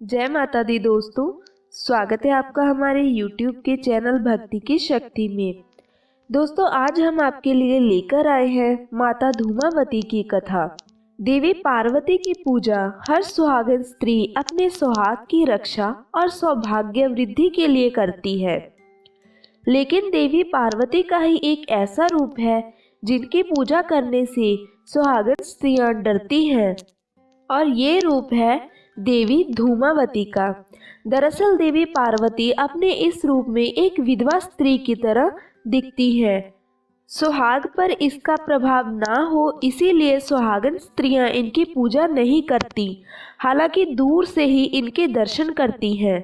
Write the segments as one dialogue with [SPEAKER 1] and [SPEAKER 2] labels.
[SPEAKER 1] जय माता दी दोस्तों, स्वागत है आपका हमारे YouTube के चैनल भक्ति की शक्ति में। दोस्तों, आज हम आपके लिए लेकर आए हैं माता धूमावती की कथा। देवी पार्वती की पूजा हर सुहागन स्त्री अपने सुहाग की रक्षा और सौभाग्य वृद्धि के लिए करती है। लेकिन देवी पार्वती का ही एक ऐसा रूप है जिनकी पूजा करने से सुहागन स्त्रियां डरती हैं, और ये रूप है देवी धूमावती का। दरअसल देवी पार्वती अपने इस रूप में एक विधवा स्त्री की तरह दिखती है। सुहाग पर इसका प्रभाव ना हो, इसीलिए सुहागन स्त्रियां इनकी पूजा नहीं करती, हालांकि दूर से ही इनके दर्शन करती हैं।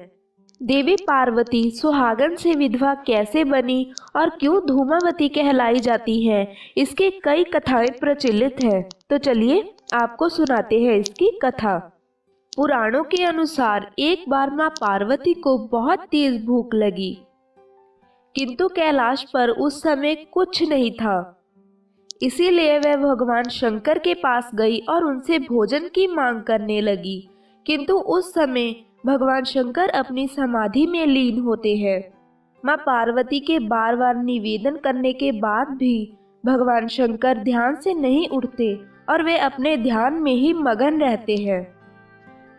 [SPEAKER 1] देवी पार्वती सुहागन से विधवा कैसे बनी और क्यों धूमावती कहलाई जाती हैं, इसके कई कथाएं प्रचलित हैं। तो चलिए आपको सुनाते हैं इसकी कथा। पुराणों के अनुसार एक बार मां पार्वती को बहुत तेज भूख लगी, किंतु कैलाश पर उस समय कुछ नहीं था। इसीलिए वह भगवान शंकर के पास गई और उनसे भोजन की मांग करने लगी, किंतु उस समय भगवान शंकर अपनी समाधि में लीन होते हैं। मां पार्वती के बार बार निवेदन करने के बाद भी भगवान शंकर ध्यान से नहीं उठते और वे अपने ध्यान में ही मगन रहते हैं।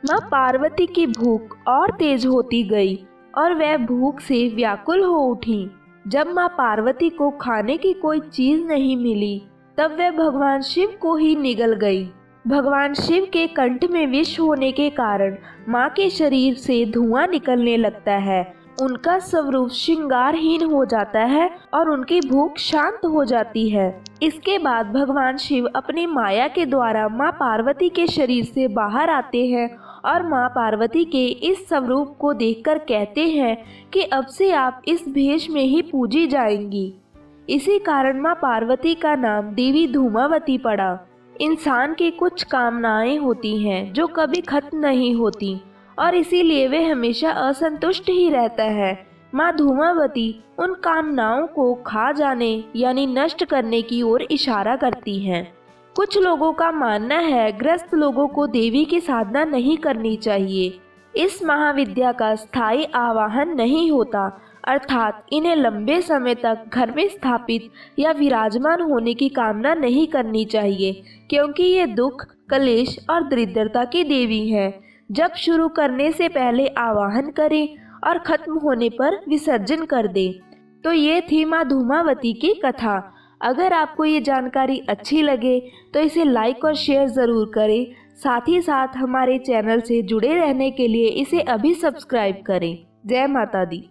[SPEAKER 1] मां पार्वती की भूख और तेज होती गई और वह भूख से व्याकुल हो उठी। जब मां पार्वती को खाने की कोई चीज नहीं मिली, तब वह भगवान शिव को ही निगल गई। भगवान शिव के कंठ में विष होने के कारण मां के शरीर से धुआं निकलने लगता है। उनका स्वरूप श्रृंगारहीन हो जाता है और उनकी भूख शांत हो जाती है। इसके बाद भगवान शिव अपनी माया के द्वारा मां पार्वती के शरीर से बाहर आते हैं और मां पार्वती के इस स्वरूप को देखकर कहते हैं कि अब से आप इस भेष में ही पूजी जाएंगी। इसी कारण मां पार्वती का नाम देवी धूमावती पड़ा। इंसान की कुछ कामनाएं होती हैं जो कभी खत्म नहीं होती, और इसीलिए वे हमेशा असंतुष्ट ही रहता है। मां धूमावती उन कामनाओं को खा जाने यानी नष्ट करने की ओर इशारा करती हैं। कुछ लोगों का मानना है ग्रस्त लोगों को देवी की साधना नहीं करनी चाहिए। इस महाविद्या का स्थायी आवाहन नहीं होता, अर्थात इन्हें लंबे समय तक घर में स्थापित या विराजमान होने की कामना नहीं करनी चाहिए, क्योंकि ये दुख, कलेश और दरिद्रता की देवी है। जब शुरू करने से पहले आवाहन करें और खत्म होने पर विसर्जन कर दें। तो ये थी मां धूमावती की कथा। अगर आपको ये जानकारी अच्छी लगे तो इसे लाइक और शेयर ज़रूर करें। साथ ही साथ हमारे चैनल से जुड़े रहने के लिए इसे अभी सब्सक्राइब करें। जय माता दी।